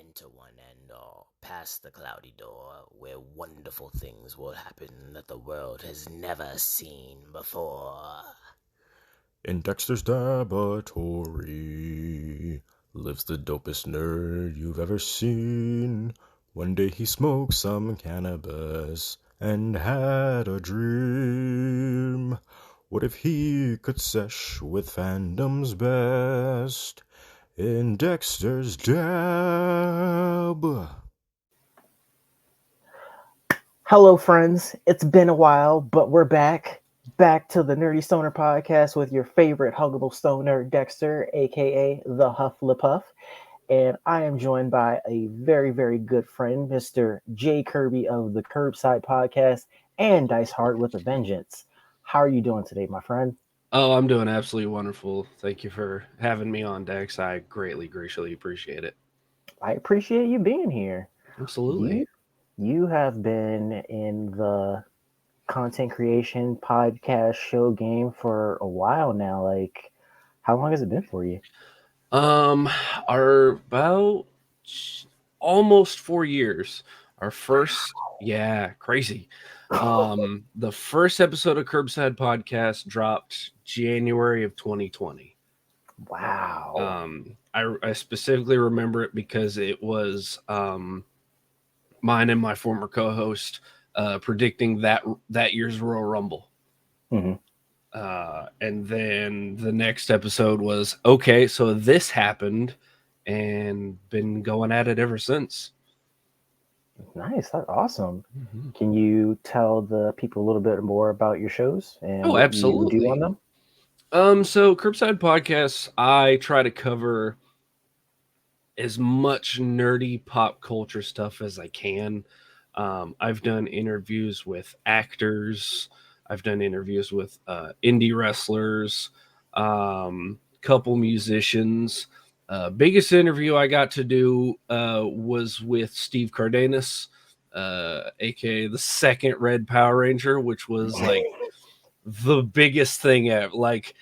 enter one and all, past the cloudy door, where wonderful things will happen that the world has never seen before. In Dexter's laboratory lives the dopest nerd you've ever seen. One day he smoked some cannabis and had a dream. What if he could sesh with fandom's best in Dexter's Dab? Hello, friends. It's been a while, but we're back. Back to the Nerdy Stoner podcast with your favorite huggable stoner, Dexter, aka the Hufflepuff. And I am joined by a very, very good friend, Mr. J. Kirby of the Kirbside podcast and Dice Heart with a Vengeance. How are you doing today, my friend? Oh, I'm doing absolutely wonderful. Thank you for having me on, Dex. I greatly appreciate it. I appreciate you being here. Absolutely. You have been in the content creation podcast show game for a while now. Like, how long has it been for you? Our about almost 4 years. Our first, crazy. The first episode of Kirbside podcast dropped January of 2020. Wow. I specifically remember it because it was mine and my former co-host predicting that year's Royal Rumble. Mm-hmm. And then the next episode was, okay, so this happened, and been going at it ever since. Nice. That's awesome. Mm-hmm. Can you tell the people a little bit more about your shows and Oh, what absolutely. you do on them? So Kirbside Podcasts, I try to cover as much nerdy pop culture stuff as I can. I've done interviews with actors. I've done interviews with indie wrestlers, couple musicians. Biggest interview I got to do was with Steve Cardenas, aka the second Red Power Ranger, which was like the biggest thing ever. Like,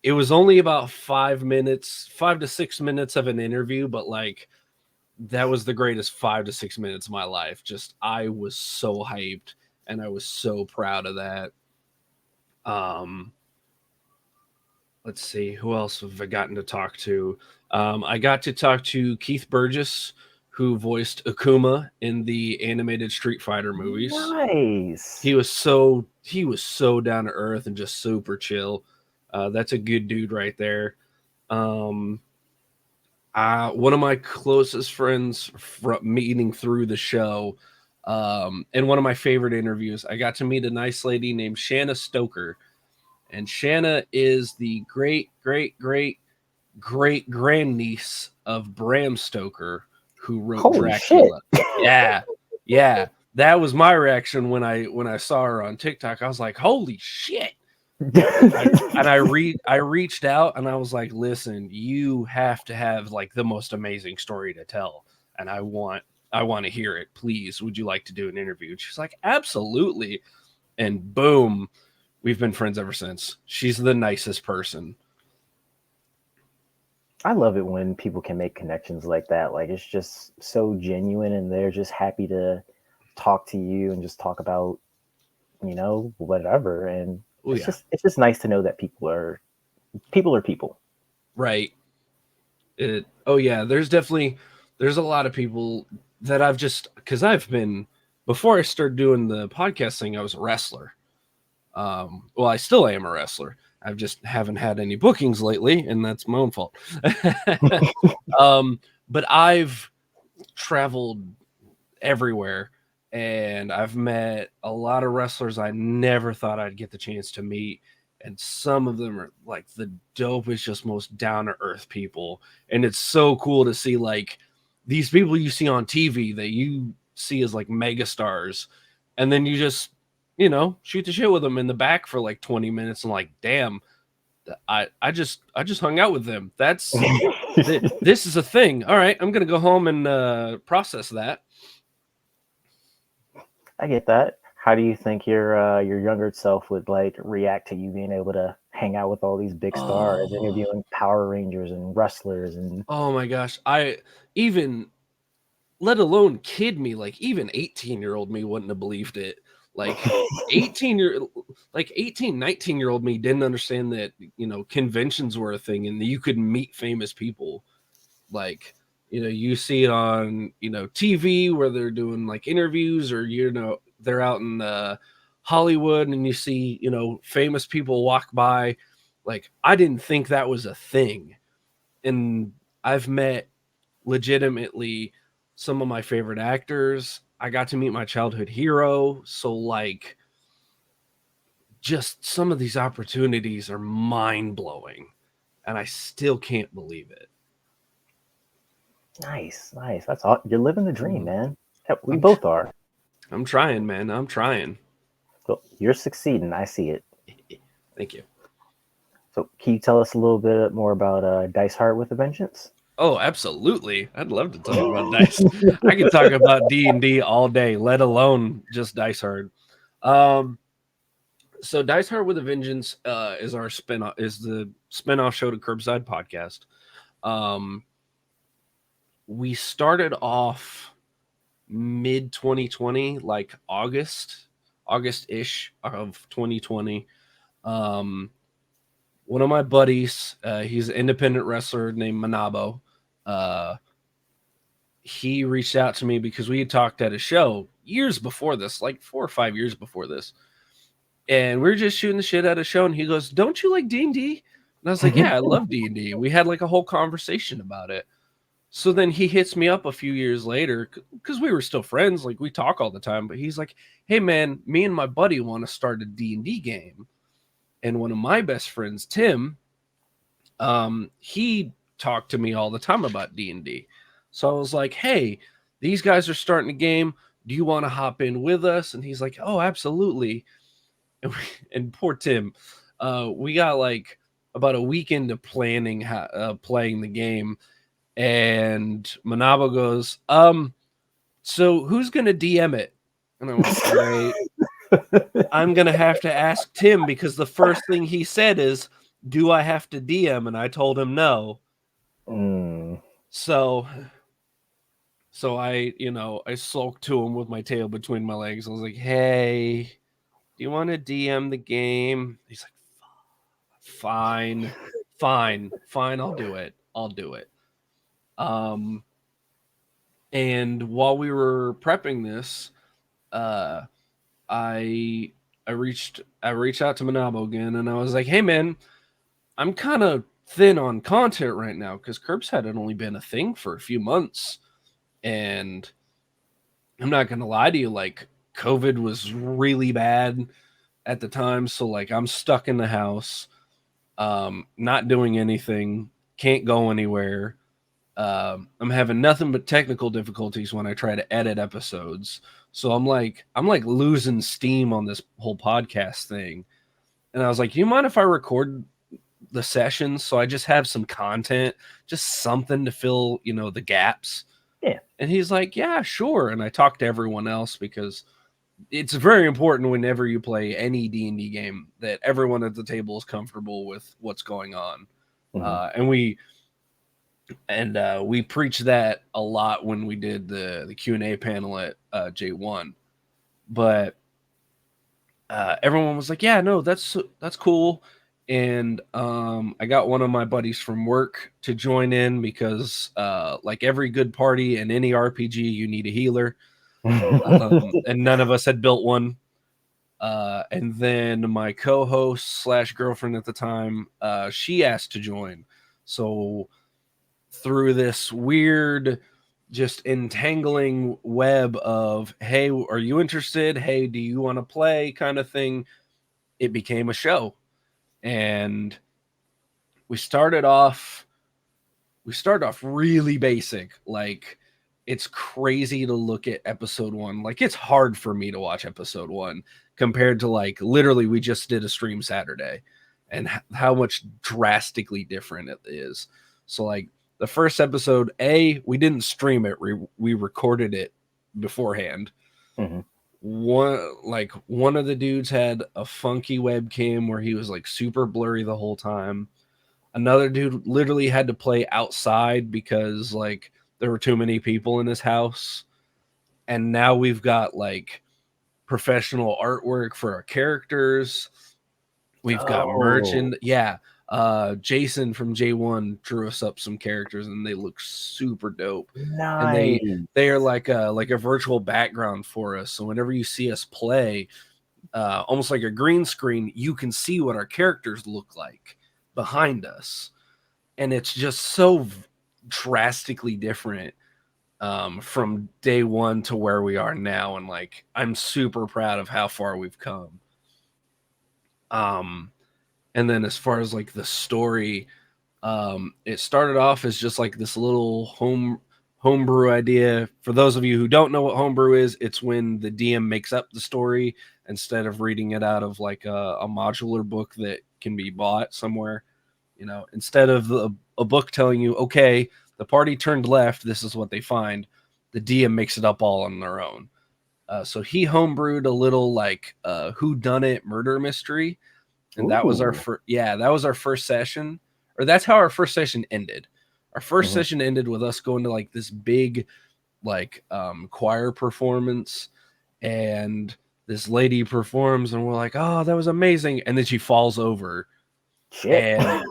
it was only about 5 to 6 minutes of an interview, but like, that was the greatest 5 to 6 minutes of my life. Just, I was so hyped and I was so proud of that. Let's see, who else have I gotten to talk to? I got to talk to Keith Burgess, who voiced Akuma in the animated Street Fighter movies. Nice. He was so down to earth and just super chill. That's a good dude right there. One of my closest friends from meeting through the show, and one of my favorite interviews, I got to meet a nice lady named Shanna Stoker. And Shanna is the great grandniece of Bram Stoker, who wrote Holy Dracula. Shit. Yeah. That was my reaction when I saw her on TikTok. I was like, holy shit. I reached out and I was like, listen, you have to have like the most amazing story to tell, and I want to hear it. Please, would you like to do an interview? And she's like, absolutely. And boom, we've been friends ever since. She's the nicest person. I love it when people can make connections like that. Like, it's just so genuine and they're just happy to talk to you and just talk about, whatever. And it's just nice to know that people are people. Right. There's a lot of people that I've just, because before I started doing the podcast thing, I was a wrestler. Well, I still am a wrestler. I just haven't had any bookings lately, and that's my own fault. But I've traveled everywhere, and I've met a lot of wrestlers I never thought I'd get the chance to meet. And some of them are like the dopest, just most down-to-earth people. And it's so cool to see like these people you see on TV that you see as like megastars, and then you just shoot the shit with them in the back for like 20 minutes and like, damn, I just hung out with them. That's this is a thing. All right, I'm gonna go home and process that. I get that. How do you think your younger self would like react to you being able to hang out with all these big stars, interviewing Power Rangers and wrestlers and? Oh my gosh, I even let alone kid me. Like even 18-year-old me wouldn't have believed it. Like 19-year-old me didn't understand that, conventions were a thing and that you could meet famous people. Like, you see it on, TV where they're doing like interviews, or, they're out in Hollywood and you see, famous people walk by. Like, I didn't think that was a thing. And I've met legitimately some of my favorite actors. I got to meet my childhood hero. So, like, just some of these opportunities are mind blowing. And I still can't believe it. Nice. That's all. You're living the dream, man. We I'm both are. I'm trying, man. I'm trying. So you're succeeding. I see it. Thank you. So can you tell us a little bit more about Dice Heart with a Vengeance? Oh, absolutely. I'd love to talk about dice. I could talk about D&D all day, let alone just Dice Heart. So Dice Heart with a Vengeance is our spin-off, is the spin-off show to Kirbside podcast. We started off mid 2020, like August-ish of 2020. One of my buddies, he's an independent wrestler named Manabo. He reached out to me because we had talked at a show years before this, like 4 or 5 years before this. And we were just shooting the shit at a show. And he goes, "Don't you like D&D?" And I was like, "Yeah, I love D&D." We had like a whole conversation about it. So then he hits me up a few years later because we were still friends. Like we talk all the time. But he's like, "Hey, man, me and my buddy want to start a D&D game." And one of my best friends, Tim, he talked to me all the time about D&D. So I was like, "Hey, these guys are starting a game. Do you want to hop in with us?" And he's like, "Oh, absolutely." And poor Tim, we got like about a week into planning playing the game, and Manabo goes, "So who's gonna DM it?" And I went, "All right, I'm gonna have to ask Tim because the first thing he said is, 'Do I have to DM?' And I told him no." So I, I sulked to him with my tail between my legs. I was like, "Hey, do you want to DM the game?" He's like, "Fine, I'll do it. And while we were prepping this, I reached out to Manabo again, and I was like, "Hey, man, I'm kind of thin on content right now because Kirbside had only been a thing for a few months, and I'm not gonna lie to you, like COVID was really bad at the time, so like I'm stuck in the house, not doing anything, can't go anywhere." I'm having nothing but technical difficulties when I try to edit episodes. So I'm like losing steam on this whole podcast thing. And I was like, "Do you mind if I record the sessions so I just have some content, just something to fill, the gaps?" Yeah. And he's like, "Yeah, sure." And I talked to everyone else because it's very important whenever you play any D&D game that everyone at the table is comfortable with what's going on. And we preached that a lot when we did the Q&A panel at J1. But everyone was like, "Yeah, no, that's cool." And I got one of my buddies from work to join in because like every good party in any RPG, you need a healer. And none of us had built one. And then my co-host / girlfriend at the time, she asked to join. So through this weird, just entangling web of, "Hey, are you interested? Hey, do you want to play?" kind of thing, it became a show. And we started off really basic. Like, it's crazy to look at episode 1. Like, it's hard for me to watch episode 1 compared to like literally we just did a stream Saturday and how much drastically different it is. So like the first episode, we didn't stream it. We recorded it beforehand. Mm-hmm. One of the dudes had a funky webcam where he was like super blurry the whole time. Another dude literally had to play outside because like there were too many people in his house. And now we've got like professional artwork for our characters. We've got merchant. Yeah. Jason from J1 drew us up some characters and they look super dope. Nice. And they are like a virtual background for us. So whenever you see us play, almost like a green screen, you can see what our characters look like behind us. And it's just so drastically different from day one to where we are now. And like, I'm super proud of how far we've come. And then as far as like the story, it started off as just like this little homebrew idea. For those of you who don't know what homebrew is, it's when the DM makes up the story instead of reading it out of like a modular book that can be bought somewhere. You know, instead of a book telling you, okay, the party turned left, this is what they find, the DM makes it up all on their own. So he homebrewed a little like whodunit murder mystery. And that was our first session, or that's how our first session ended. Our 1st session ended with us going to like this big, like choir performance, and this lady performs, and we're like, "Oh, that was amazing!" And then she falls over, and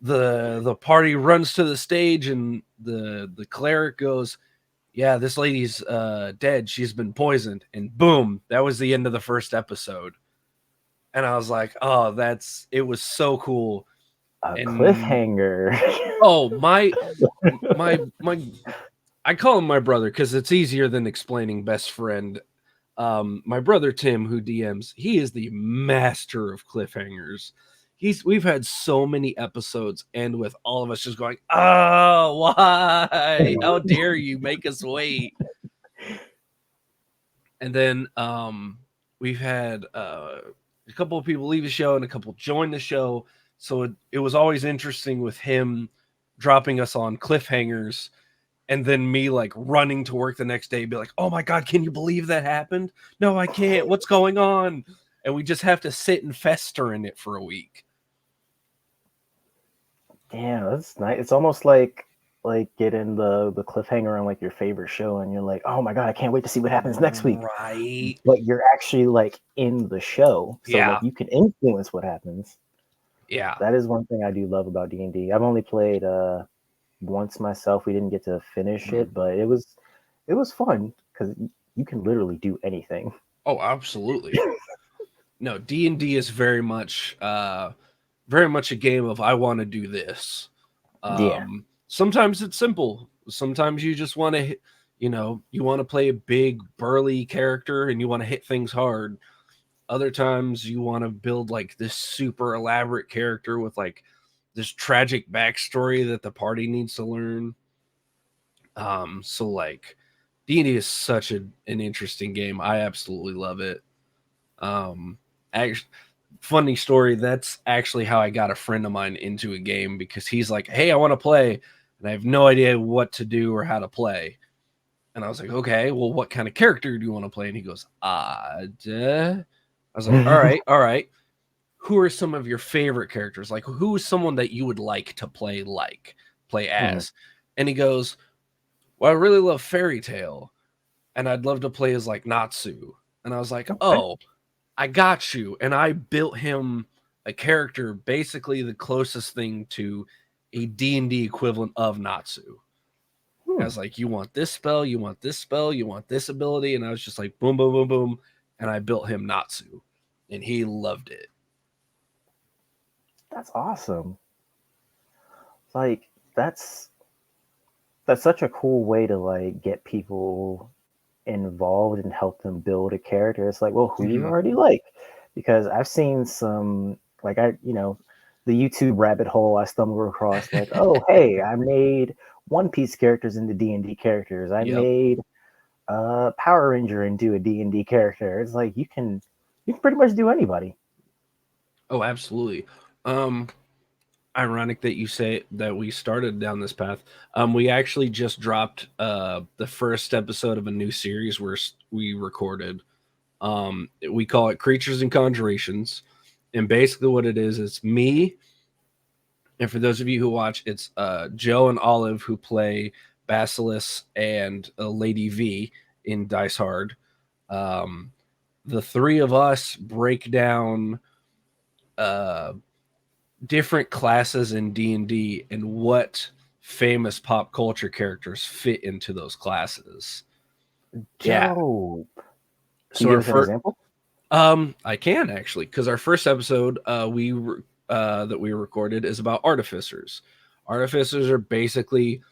the party runs to the stage, and the cleric goes, "Yeah, this lady's dead. She's been poisoned." And boom, that was the end of the first episode. And I was like, "Oh, it was so cool." Cliffhanger. Oh, my, I call him my brother because it's easier than explaining best friend. My brother Tim, who DMs, he is the master of cliffhangers. We've had so many episodes end with all of us just going, "Oh, why? How dare you make us wait?" And then we've had a couple of people leave the show and a couple join the show. So it was always interesting with him dropping us on cliffhangers and then me like running to work the next day, be like, "Oh my God, can you believe that happened? No, I can't. What's going on?" And we just have to sit and fester in it for a week. Damn, that's nice. It's almost like getting the cliffhanger on like your favorite show, and you're like, "Oh my God, I can't wait to see what happens next week." Right. But you're actually like in the show, so like you can influence what happens. Yeah, that is one thing I do love about D&D. I've only played once myself. We didn't get to finish it, but it was fun because you can literally do anything. Oh, absolutely. No, D&D is very much a game of I want to do this. Sometimes it's simple. Sometimes you just want to, you want to play a big burly character and you want to hit things hard. Other times you want to build like this super elaborate character with like this tragic backstory that the party needs to learn. So like D&D is such an interesting game. I absolutely love it. Actually, funny story, that's actually how I got a friend of mine into a game, because he's like, "Hey, I want to play," and I have no idea what to do or how to play. And I was like, "Okay, well, what kind of character do you want to play?" And he goes, I was like, all right. Who are some of your favorite characters? Like, who is someone that you would like to play as? And he goes, "Well, I really love Fairy Tale, and I'd love to play as like Natsu." And I was like, "Oh, I got you." And I built him a character, basically the closest thing to a D&D equivalent of Natsu. I was like, "You want this spell, you want this spell, you want this ability." And I was just like, boom, boom, boom, boom. And I built him Natsu. And he loved it. That's awesome. Like, that's such a cool way to like get people involved and help them build a character. It's like, well, who do you already like? Because I've seen some, like, the YouTube rabbit hole I stumbled across, like, "Oh, hey, I made One Piece characters into D&D characters. I made Power Ranger into a D&D character." It's like you can pretty much do anybody. Oh, absolutely. Ironic that you say that we started down this path. We actually just dropped the first episode of a new series where we recorded. We call it Creatures and Conjurations. And basically what it is, it's me. And for those of you who watch, it's Joe and Olive who play Basilisk, and Lady V in Dice Hard. The three of us break down different classes in D&D and what famous pop culture characters fit into those classes. Yeah. Dope. Can So you our give us an example? I can actually, because our first episode that we recorded is about artificers. Artificers are basically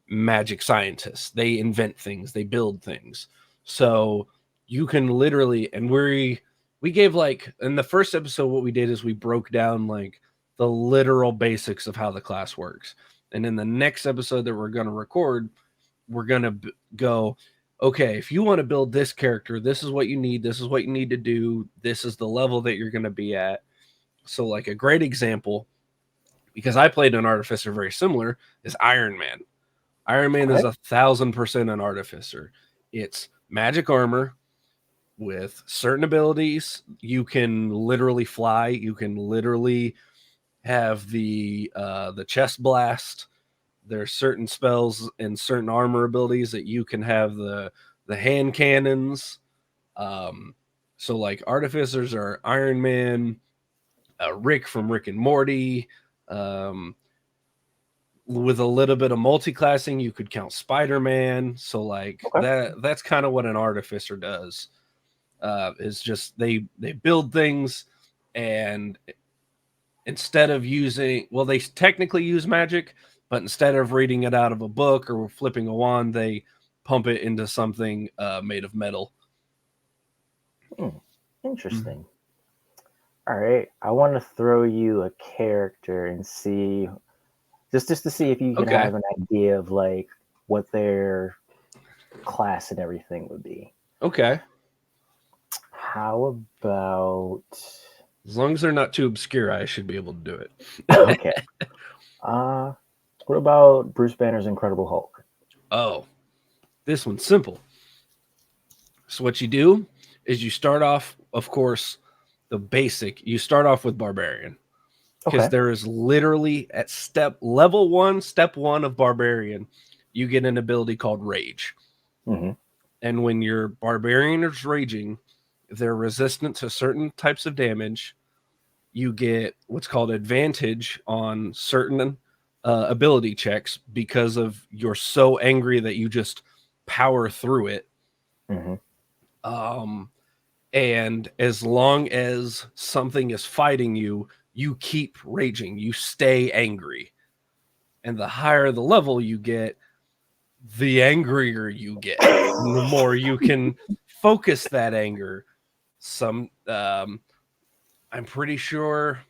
magic scientists. They invent things, they build things. So you can literally, and we gave like in the first episode, what we did is we broke down like the literal basics of how the class works. And in the next episode that we're going to record, we're going to go, okay, if you want to build this character, this is what you need. This is what you need to do. This is the level that you're going to be at. So, like a great example, because I played an artificer very similar, is Iron Man. Iron Man is 1,000% an artificer. It's magic armor with certain abilities. You can literally fly. You can literally have the chest blast. There's certain spells and certain armor abilities that you can have the hand cannons. So like artificers are Iron Man, Rick from Rick and Morty. With a little bit of multi-classing, you could count Spider-Man. So like that's kind of what an artificer does. Is just they build things, and instead of using, well, they technically use magic, but instead of reading it out of a book or flipping a wand, they pump it into something made of metal. Interesting. All right, I want to throw you a character and see, just to see if you can have an idea of like what their class and everything would be. Okay. How about? As long as they're not too obscure, I should be able to do it. Okay. What about Bruce Banner's Incredible Hulk? Oh, this one's simple. So what you do is you start off, of course, the basic. You start off with Barbarian. Because there is literally at step one of Barbarian, you get an ability called Rage. Mm-hmm. And when your Barbarian is raging, if they're resistant to certain types of damage, you get what's called advantage on certain ability checks because of you're so angry that you just power through it. Mm-hmm. And as long as something is fighting you, you keep raging, you stay angry. And the higher the level you get, the angrier you get. And the more you can focus that anger. I'm pretty sure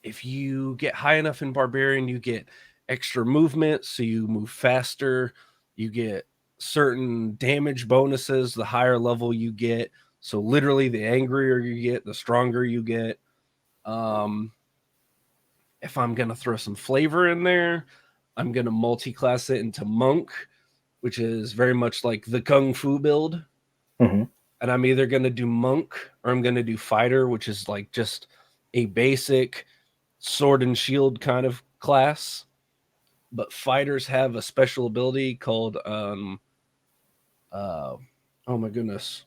if you get high enough in Barbarian, you get extra movement, so you move faster. You get certain damage bonuses the higher level you get. So literally, the angrier you get, the stronger you get. If I'm going to throw some flavor in there, I'm going to multi-class it into Monk, which is very much like the Kung Fu build. Mm-hmm. And I'm either going to do Monk or I'm going to do Fighter, which is like just a basic sword and shield kind of class. But fighters have a special ability called, oh my goodness,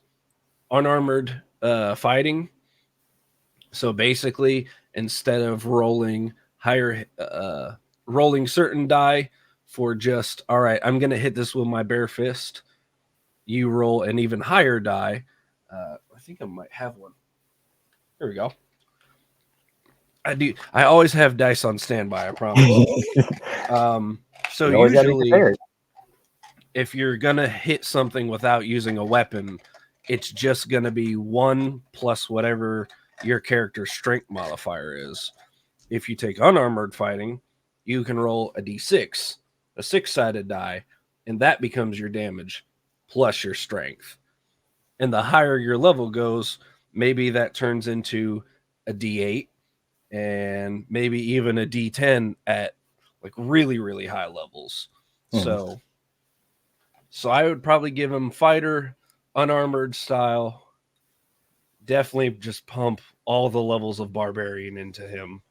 unarmored fighting. So basically, instead of rolling certain die for just, all right, I'm going to hit this with my bare fist, you roll an even higher die. I think I might have one. Here we go. I always have dice on standby, I promise. So usually, if you're going to hit something without using a weapon, it's just going to be 1 plus whatever your character's strength modifier is. If you take unarmored fighting, you can roll a d6, a 6-sided die, and that becomes your damage plus your strength. And the higher your level goes, maybe that turns into a d8 and maybe even a d10 at like really, really high levels. Mm-hmm. So I would probably give him fighter, unarmored style. Definitely just pump all the levels of barbarian into him.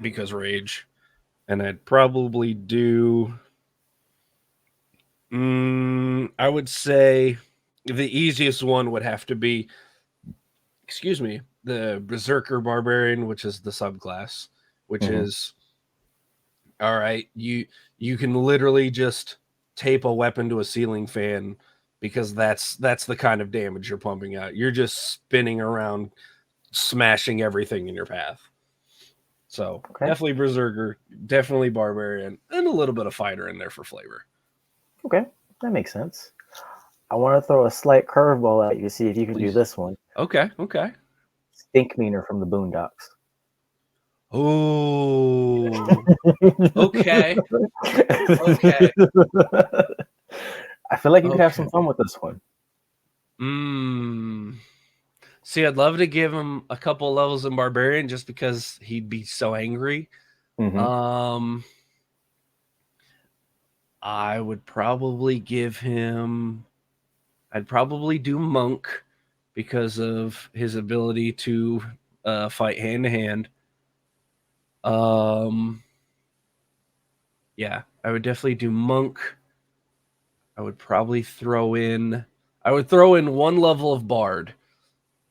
Because rage. And I'd probably do, I would say the easiest one would have to be, excuse me, the Berserker Barbarian, which is the subclass, which is, all right, you can literally just tape a weapon to a ceiling fan because that's the kind of damage you're pumping out. You're just spinning around, smashing everything in your path. So definitely Berserker, definitely Barbarian, and a little bit of Fighter in there for flavor. Okay, that makes sense. I want to throw a slight curveball at you to see if you can do this one. Okay. Stink Meaner from the Boondocks. Oh, okay. I feel like you could have some fun with this one. See, I'd love to give him a couple levels in Barbarian just because he'd be so angry. I would probably give him. I'd probably do Monk because of his ability to fight hand to hand. Yeah, I would definitely do Monk. I would probably throw in one level of Bard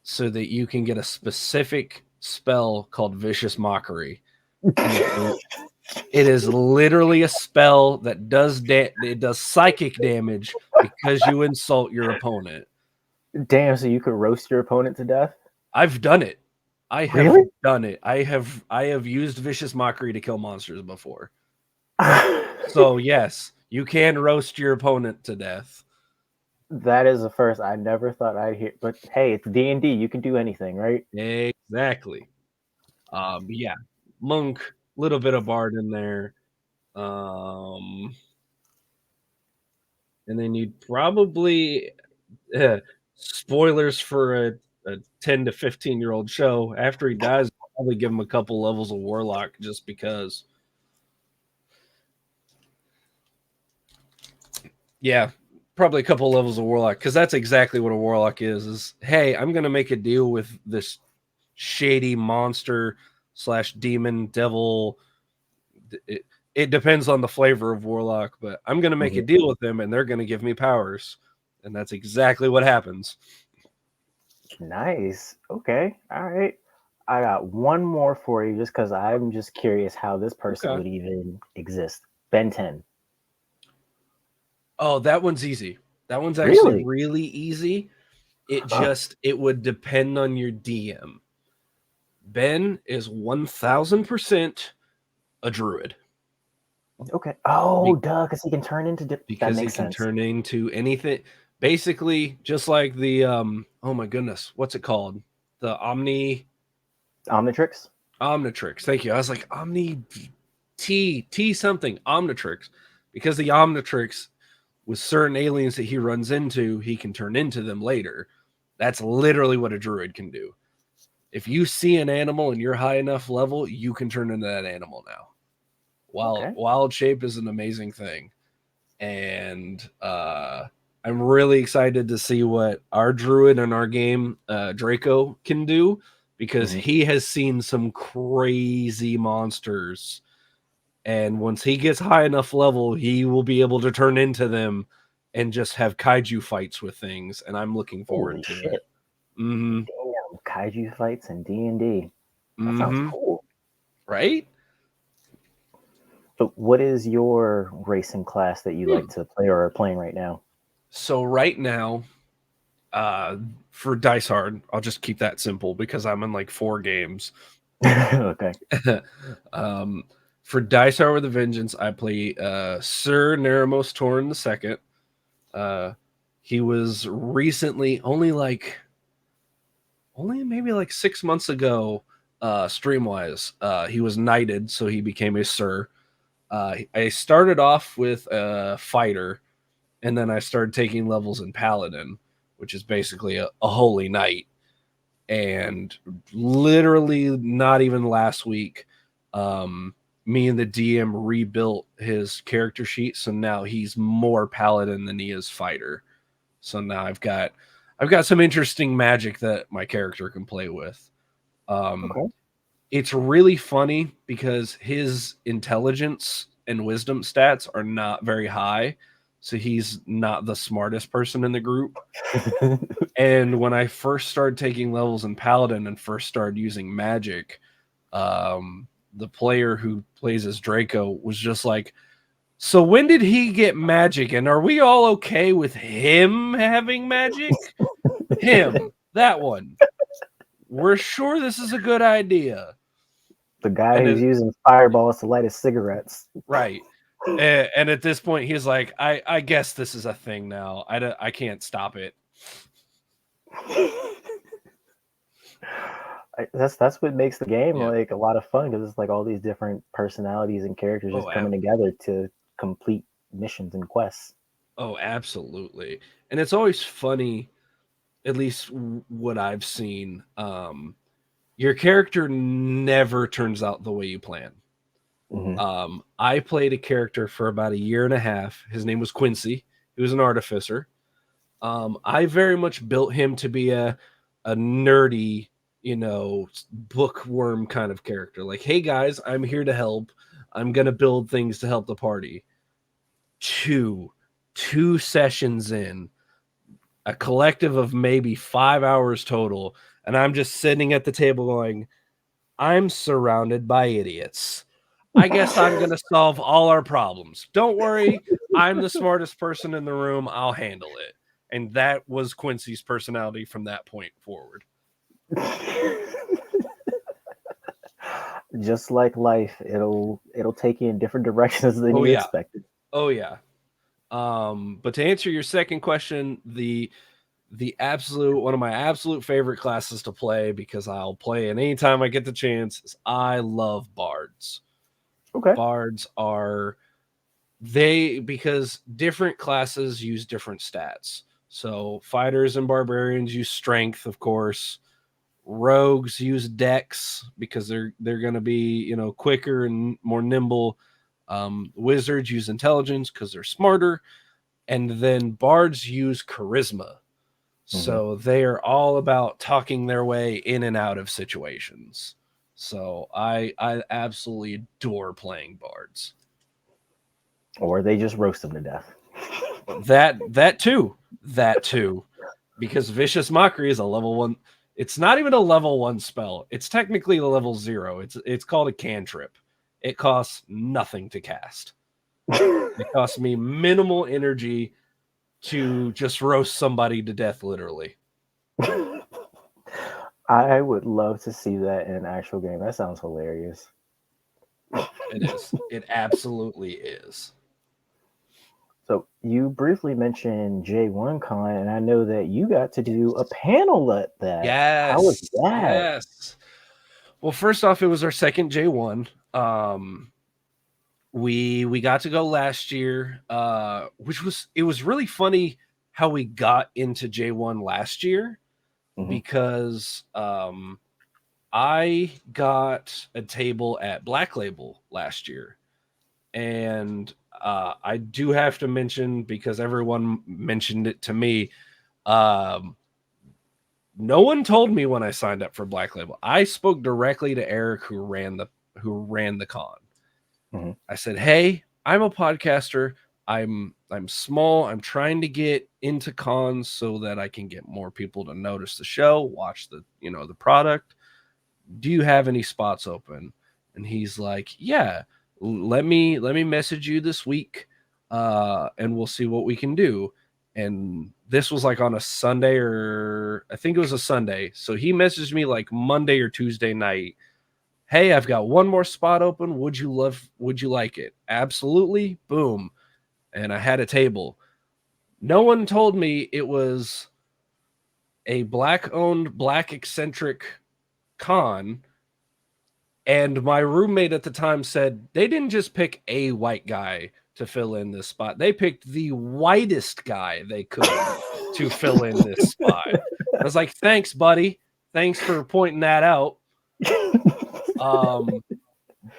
so that you can get a specific spell called Vicious Mockery. It is literally a spell that does psychic damage because you insult your opponent. Damn, so you could roast your opponent to death? I've done it. I have really? done it. I have used Vicious Mockery to kill monsters before. So yes, you can roast your opponent to death. That is a first. I never thought I'd hear. But hey, it's D&D. You can do anything, right? Exactly. Yeah, Monk, little bit of Bard in there. And then you'd probably spoilers for a 10 to 15-year-old show. After he dies, I'll probably give him a couple levels of Warlock just because. Yeah, probably a couple levels of Warlock because that's exactly what a Warlock is hey, I'm going to make a deal with this shady monster / demon devil. It depends on the flavor of Warlock, but I'm going to make a deal with them and they're going to give me powers. And that's exactly what happens. Nice. Okay. All right. I got one more for you just because I'm just curious how this person would even exist. Ben 10. Oh, that one's easy. That one's actually really easy. It would depend on your DM. Ben is 1000% a druid. Okay. Oh, duh, because he can turn into because he can turn into anything. Basically, just like the oh my goodness, what's it called? The Omnitrix. Thank you. I was like T something Omnitrix, because the Omnitrix with certain aliens that he runs into, he can turn into them later. That's literally what a druid can do. If you see an animal and you're high enough level, you can turn into that animal now. Wild shape is an amazing thing. And I'm really excited to see what our druid in our game, Draco, can do, because he has seen some crazy monsters. And once he gets high enough level, he will be able to turn into them and just have kaiju fights with things. And I'm looking forward to it. Damn, kaiju fights and D&D. That sounds cool. Right? So what is your racing class that you like to play or are playing right now? So right now, for Dice Hard, I'll just keep that simple because I'm in like 4 games. Okay. For Dice Hard with a Vengeance, I play Sir Neramos Torn II. He was recently, only maybe like 6 months ago, Streamwise, he was knighted, so he became a Sir. I started off with a fighter, and then I started taking levels in Paladin, which is basically a holy knight. And literally not even last week, me and the DM rebuilt his character sheet, so now he's more Paladin than he is fighter. So now I've got some interesting magic that my character can play with. it's really funny because his intelligence and wisdom stats are not very high. So he's not the smartest person in the group. And when I first started taking levels in Paladin and first started using magic, the player who plays as Draco was just like, so when did he get magic? And are we all okay with him having magic? Him, that one. We're sure this is a good idea. The guy And who's it, using fireballs to light his cigarettes. right. And at this point, he's like, I guess this is a thing now. I can't stop it. That's what makes the game Yeah. like a lot of fun, because it's like all these different personalities and characters just Oh, coming together to complete missions and quests. Oh, absolutely. And it's always funny, at least what I've seen. Your character never turns out the way you plan. Mm-hmm. I played a character for about a year and a half. His name was Quincy. He was an artificer. I very much built him to be a nerdy, bookworm kind of character. Like, hey guys, I'm here to help. I'm gonna build things to help the party. Two sessions in, a collective of maybe 5 hours total, and I'm just sitting at the table going, I'm surrounded by idiots. I guess I'm going to solve all our problems. Don't worry, I'm the smartest person in the room. I'll handle it. And that was Quincy's personality from that point forward. Just like life, it'll take you in different directions than you expected. Oh yeah. But to answer your second question, the absolute one of my absolute favorite classes to play, because I'll play it anytime I get the chance, is I love bards. Okay. Bards are because different classes use different stats. So fighters and barbarians use strength, of course. Rogues use dex because they're going to be, quicker and more nimble. Wizards use intelligence because they're smarter. And then bards use charisma. So they are all about talking their way in and out of situations. So I absolutely adore playing bards. Or they just roast them to death. That too. Because Vicious Mockery is a level 1. It's not even a level 1 spell. It's technically a level 0. It's called a cantrip. It costs nothing to cast. It costs me minimal energy to just roast somebody to death, literally. I would love to see that in an actual game. That sounds hilarious. It is. It absolutely is. So you briefly mentioned J1 Con, and I know that you got to do a panel at that. Yes. How was that? Yes. Well, first off, it was our second J1. We got to go last year, it was really funny how we got into J1 last year, because I got a table at Black Label last year, and I do have to mention, because everyone mentioned it to me, no one told me when I signed up for Black Label. I spoke directly to Eric, who ran the con. I said, hey, I'm a podcaster. I'm small. I'm trying to get into cons so that I can get more people to notice the show, watch the product. Do you have any spots open? And he's like, yeah, let me message you this week, and we'll see what we can do. And this was like on a Sunday, or I think it was a Sunday. So he messaged me like Monday or Tuesday night. Hey, I've got one more spot open. Would you like it? Absolutely. Boom. And I had a table. No one told me it was a black-owned, black eccentric con. And my roommate at the time said they didn't just pick a white guy to fill in this spot. They picked the whitest guy they could to fill in this spot. I was like, thanks, buddy. Thanks for pointing that out.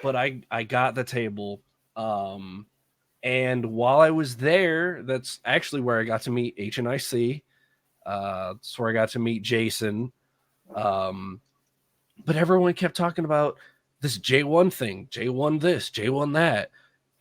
But I got the table. And while I was there, that's actually where I got to meet HNIC. That's where I got to meet Jason. But everyone kept talking about this J1 thing, J1 this, J1 that.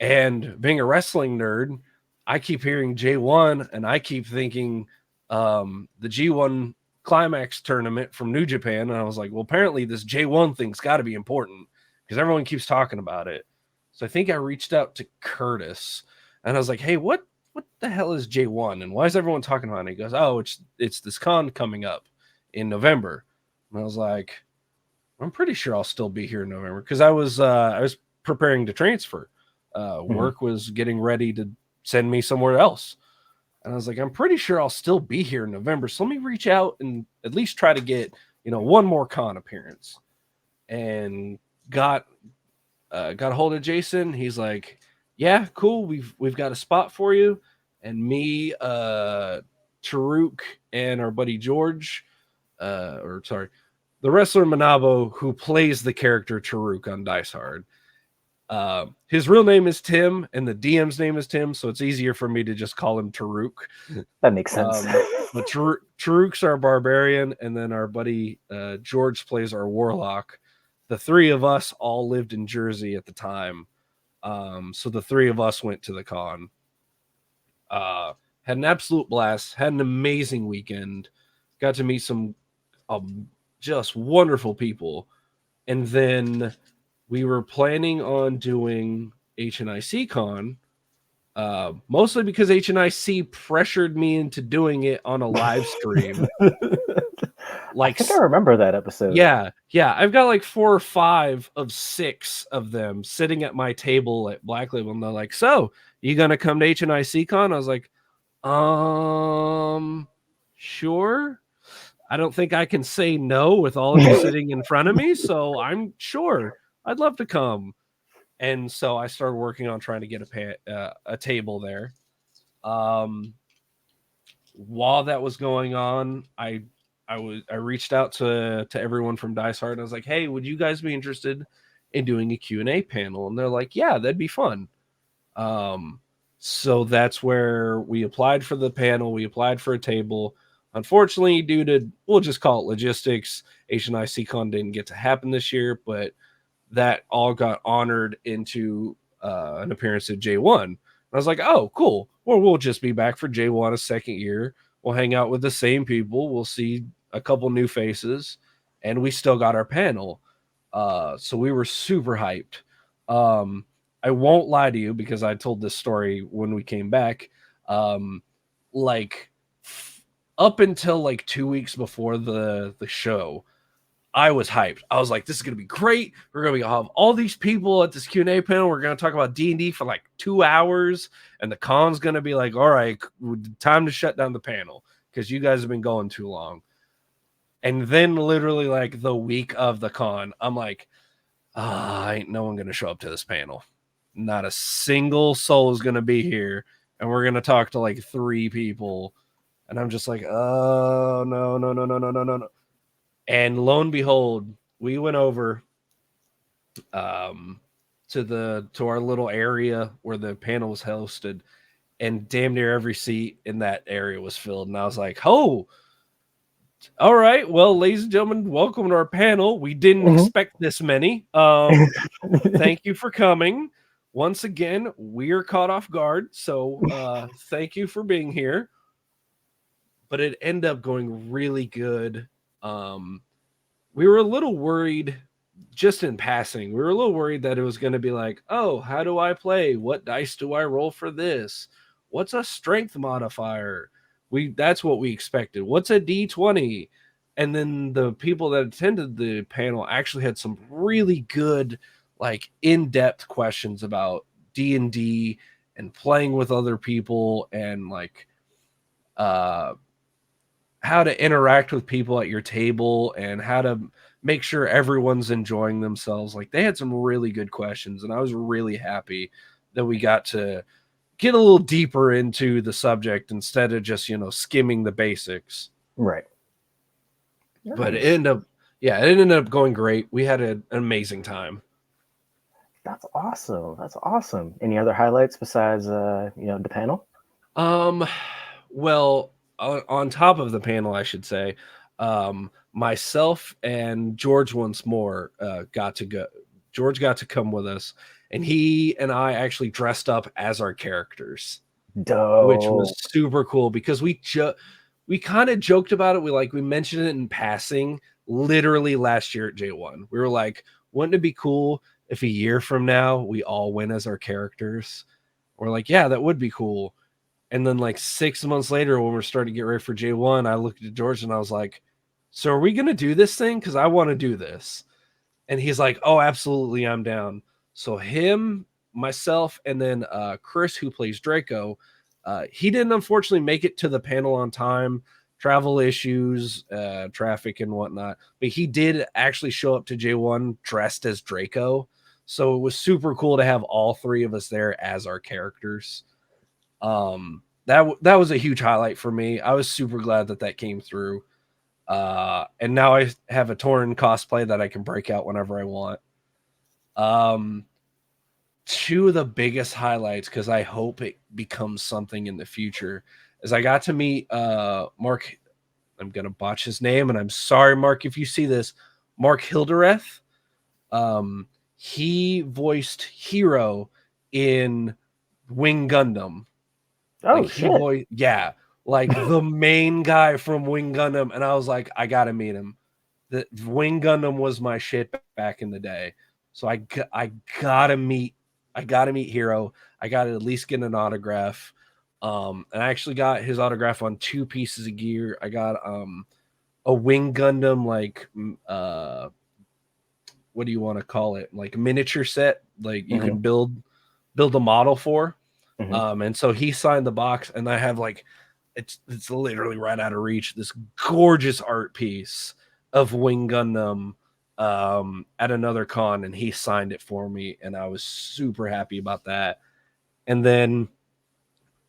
And being a wrestling nerd, I keep hearing J1 and I keep thinking the G1 Climax tournament from New Japan. And I was like, well, apparently this J1 thing's got to be important because everyone keeps talking about it. So I think I reached out to Curtis and I was like, hey, what the hell is J1 and why is everyone talking about it? He goes, oh, it's this con coming up in November. And I was like, I'm pretty sure I'll still be here in November because I was preparing to transfer. Work was getting ready to send me somewhere else. And I was like, I'm pretty sure I'll still be here in November. So let me reach out and at least try to get, one more con appearance. And got a hold of Jason. He's like, yeah, cool. We've got a spot for you. And me, Taruk, and our buddy George, the wrestler Manabo, who plays the character Taruk on Dice Hard. His real name is Tim, and the DM's name is Tim, so it's easier for me to just call him Taruk. That makes sense. But Taruk's our barbarian, and then our buddy George plays our warlock. The three of us all lived in Jersey at the time, so the three of us went to the con. Had an absolute blast, had an amazing weekend, got to meet some just wonderful people. And then we were planning on doing HNIC Con, mostly because HNIC pressured me into doing it on a live stream. I think I remember that episode. Yeah. I've got like 4 or 5 of 6 of them sitting at my table at Black Label, and they're like, so, you gonna come to HNIC Con? I was like, sure. I don't think I can say no with all of you sitting in front of me, so I'm sure I'd love to come. And so I started working on trying to get a table there. While that was going on, I reached out to everyone from Dice Hard, and I was like, hey, would you guys be interested in doing a Q&A panel? And they're like, yeah, that'd be fun. So that's where we applied for the panel. We applied for a table. Unfortunately, due to, we'll just call it logistics, HNIC Con didn't get to happen this year, but that all got honored into an appearance at J1. And I was like, oh, cool. Well, we'll just be back for J1 a second year. We'll hang out with the same people. We'll see a couple new faces, and we still got our panel. So we were super hyped. I won't lie to you because I told this story when we came back. Up until like 2 weeks before the show, I was hyped. I was like, this is going to be great. We're going to have all these people at this Q&A panel. We're going to talk about D&D for like 2 hours. And the con's going to be like, all right, time to shut down the panel because you guys have been going too long. And then literally like the week of the con, I'm like, ain't no one going to show up to this panel. Not a single soul is going to be here. And we're going to talk to like 3 people. And I'm just like, oh, no. And lo and behold, we went over to our little area where the panel was hosted, and damn near every seat in that area was filled. And I was like, oh, all right. Well, ladies and gentlemen, welcome to our panel. We didn't expect this many. Thank you for coming. Once again, we're caught off guard. So thank you for being here. But it ended up going really good. We were a little worried, just in passing. We were a little worried that it was going to be like, oh, how do I play? What dice do I roll for this? What's a strength modifier? That's what we expected. What's a D20? And then the people that attended the panel actually had some really good, like, in-depth questions about D&D and playing with other people and like how to interact with people at your table and how to make sure everyone's enjoying themselves. Like, they had some really good questions, and I was really happy that we got to get a little deeper into the subject instead of just, skimming the basics. Right. But it ended up going great. We had an amazing time. That's awesome. Any other highlights besides the panel? Well, on top of the panel, I should say, myself and George once more got to go. George got to come with us, and he and I actually dressed up as our characters, which was Dope. super cool because we kind of joked about it. We mentioned it in passing literally last year at J1. We were like, wouldn't it be cool if a year from now we all went as our characters? We're like, yeah, that would be cool. And then like 6 months later, when we're starting to get ready for J1, I looked at George and I was like, so are we going to do this thing? Because I want to do this. And he's like, oh, absolutely, I'm down. So him, myself, and then Chris, who plays Draco, he didn't unfortunately make it to the panel on time, travel issues, traffic and whatnot. But he did actually show up to J1 dressed as Draco. So it was super cool to have all three of us there as our characters. That was a huge highlight for me. I was super glad that came through. And now I have a Tauren cosplay that I can break out whenever I want. Two of the biggest highlights, because I hope it becomes something in the future, is I got to meet Mark. I'm gonna botch his name, and I'm sorry, Mark, if you see this. Mark Hildereth. He voiced Hero in Wing Gundam. Oh, Like shit. like the main guy from Wing Gundam, and I was like, I gotta meet him. The Wing Gundam was my shit back in the day, so I gotta meet Hero. I gotta at least get an autograph. And I actually got his autograph on 2 pieces of gear. I got a Wing Gundam what do you want to call it? Like miniature set, like you can build a model for. And so he signed the box, and I have like it's literally right out of reach, this gorgeous art piece of Wing Gundam at another con, and he signed it for me, and I was super happy about that. And then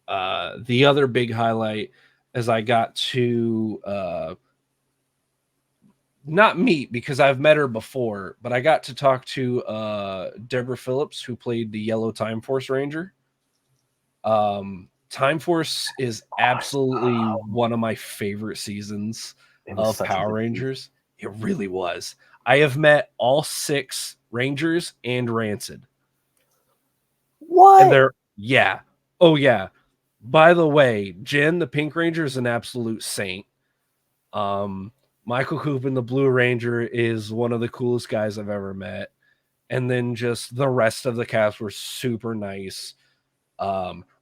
the other big highlight is I got to not meet, because I've met her before, but I got to talk to Deborah Phillips, who played the Yellow Time Force Ranger. Time Force is absolutely one of my favorite seasons of Power Rangers. It really was. I have met all 6 Rangers and Rancid. What? And they're, yeah. Oh, yeah. By the way, Jen, the Pink Ranger, is an absolute saint. Michael Coopin, the Blue Ranger, is one of the coolest guys I've ever met. And then just the rest of the cast were super nice.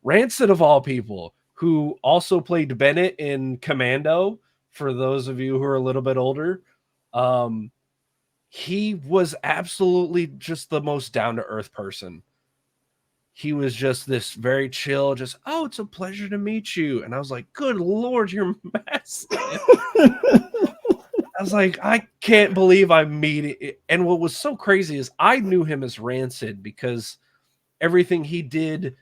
Rancid, of all people, who also played Bennett in Commando, for those of you who are a little bit older, he was absolutely just the most down-to-earth person. He was just this very chill, just, oh, it's a pleasure to meet you. And I was like, good Lord, you're massive. I was like, I can't believe I meet it. And what was so crazy is I knew him as Rancid because everything he did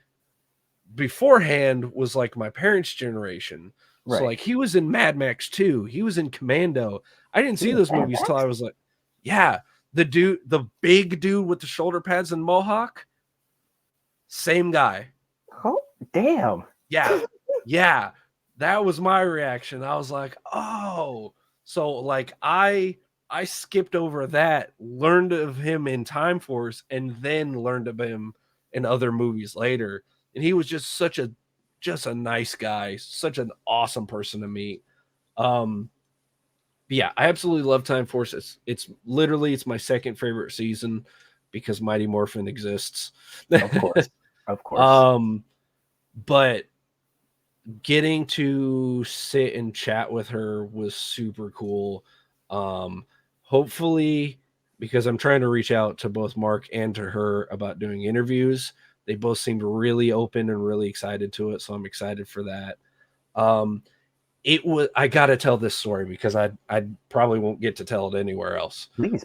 beforehand was like my parents' generation. Right. So like he was in Mad Max 2. He was in Commando. I didn't see those movies till I was like, yeah, the big dude with the shoulder pads and mohawk. Same guy. Oh, damn. Yeah. Yeah. That was my reaction. I was like, oh. So like I skipped over that, learned of him in Time Force, and then learned of him in other movies later. And he was just a nice guy, such an awesome person to meet. Yeah, I absolutely love Time Force. It's literally my second favorite season because Mighty Morphin exists. Of course. Of course. But getting to sit and chat with her was super cool. Hopefully, because I'm trying to reach out to both Mark and to her about doing interviews. They both seemed really open and really excited to it, so I'm excited for that. I got to tell this story because I probably won't get to tell it anywhere else. Please.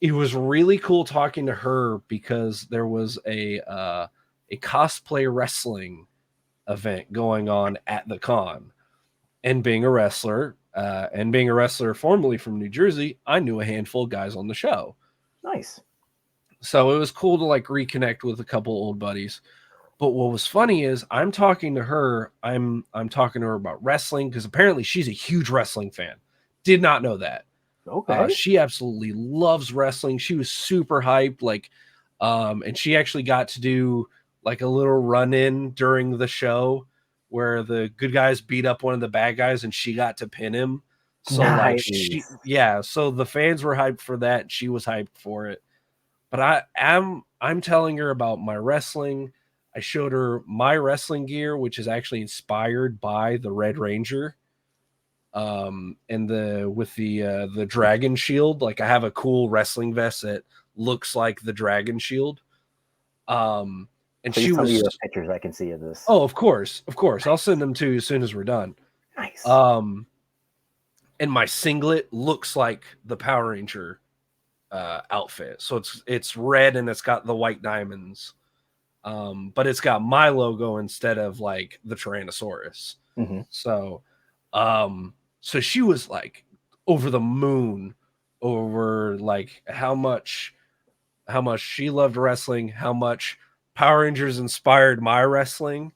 It was really cool talking to her because there was a cosplay wrestling event going on at the con, and being a wrestler formerly from New Jersey, I knew a handful of guys on the show. Nice. So it was cool to like reconnect with a couple old buddies. But what was funny is I'm talking to her about wrestling because apparently she's a huge wrestling fan. Did not know that. Okay. She absolutely loves wrestling. She was super hyped, like, and she actually got to do like a little run-in during the show where the good guys beat up one of the bad guys and she got to pin him. So like Nice. so the fans were hyped for that and she was hyped for it. But I'm telling her about my wrestling. I showed her my wrestling gear, which is actually inspired by the Red Ranger. And the dragon shield. Like I have a cool wrestling vest that looks like the dragon shield. And Please she tell me you was have pictures I can see of this. oh, of course. I'll send them to you as soon as we're done. Nice. And my singlet looks like the Power Ranger outfit. So it's red and it's got the white diamonds. But it's got my logo instead of like the Tyrannosaurus. Mm-hmm. So she was like over the moon over like how much she loved wrestling, how much Power Rangers inspired my wrestling.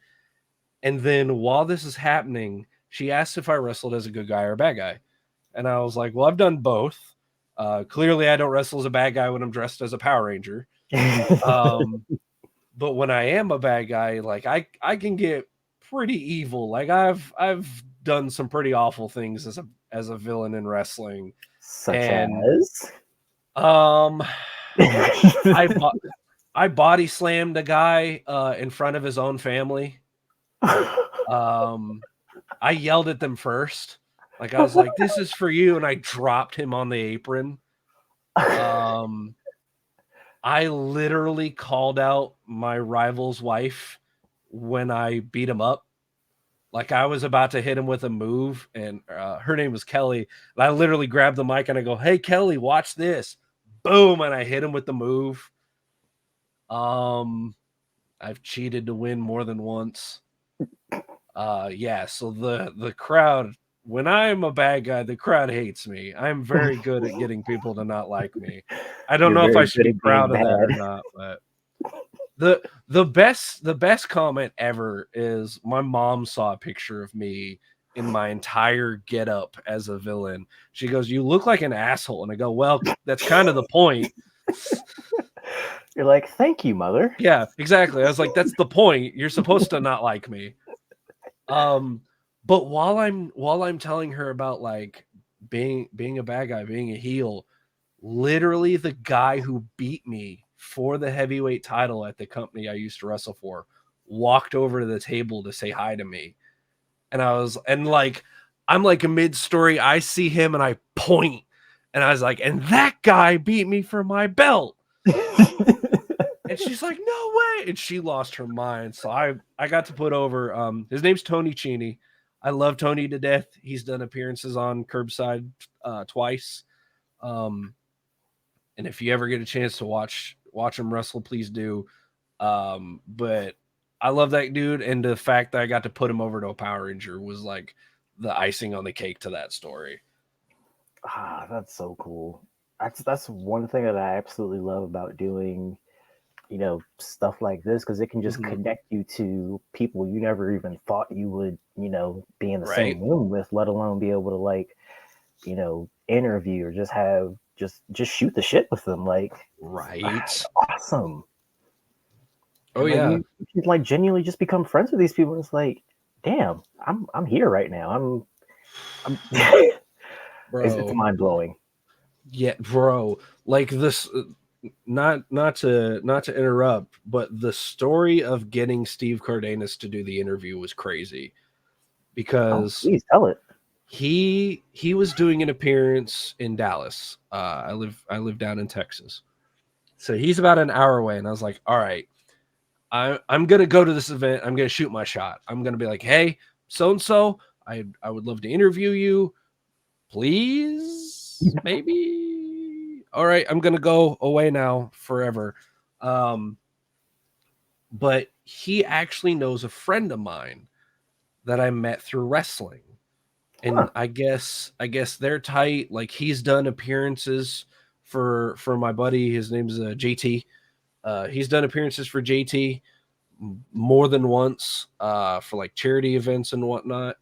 And then while this is happening, she asked if I wrestled as a good guy or a bad guy. And I was like, well, I've done both. Clearly I don't wrestle as a bad guy when I'm dressed as a Power Ranger. But when I am a bad guy, like I can get pretty evil. Like I've done some pretty awful things as a villain in wrestling. Such And as I body slammed a guy in front of his own family. I yelled at them first. Like I was like, "This is for you," and I dropped him on the apron. I literally called out my rival's wife when I beat him up. Like I was about to hit him with a move, and her name was Kelly. And I literally grabbed the mic and I go, "Hey Kelly, watch this!" Boom, and I hit him with the move. I've cheated to win more than once. Yeah. So the crowd, when I'm a bad guy, the crowd hates me. I'm very good at getting people to not like me. I don't You're know if very I should good be at proud of being that or bad. not, but the best comment ever is my mom saw a picture of me in my entire getup as a villain. She goes, "You look like an asshole," and I go, "Well, that's kind of the point." You're like, thank you, mother. Yeah, exactly. I was like, "That's the point. You're supposed to not like me." But while I'm telling her about like being a bad guy, being a heel, literally the guy who beat me for the heavyweight title at the company I used to wrestle for walked over to the table to say hi to me. And I'm like a mid-story, I see him and I point and I was like, "And that guy beat me for my belt." And she's like, "No way." And she lost her mind. So I got to put over his name's Tony Cheney. I love Tony to death. He's done appearances on Kirbside twice. And if you ever get a chance to watch him wrestle, please do. But I love that dude, and the fact that I got to put him over to a Power Ranger was like the icing on the cake to that story. That's so cool. That's one thing that I absolutely love about doing, stuff like this, because it can just connect you to people you never even thought you would, be in the same room with, let alone be able to like, interview or just have just shoot the shit with them. Like, right, awesome. Oh, and, yeah, you can like genuinely just become friends with these people. It's like, damn, I'm here right now. I'm bro. It's mind blowing. Yeah, bro. Like this. Not to interrupt, but the story of getting Steve Cardenas to do the interview was crazy because please tell it. He was doing an appearance in Dallas. I live down in Texas, so he's about an hour away, and I was like, all right, I'm gonna go to this event. I'm gonna shoot my shot. I'm gonna be like, hey, so and so, I would love to interview you, please, maybe. All right, I'm gonna go away now forever. But he actually knows a friend of mine that I met through wrestling. And I guess they're tight. Like he's done appearances for my buddy. His name's JT. He's done appearances for JT more than once for like charity events and whatnot.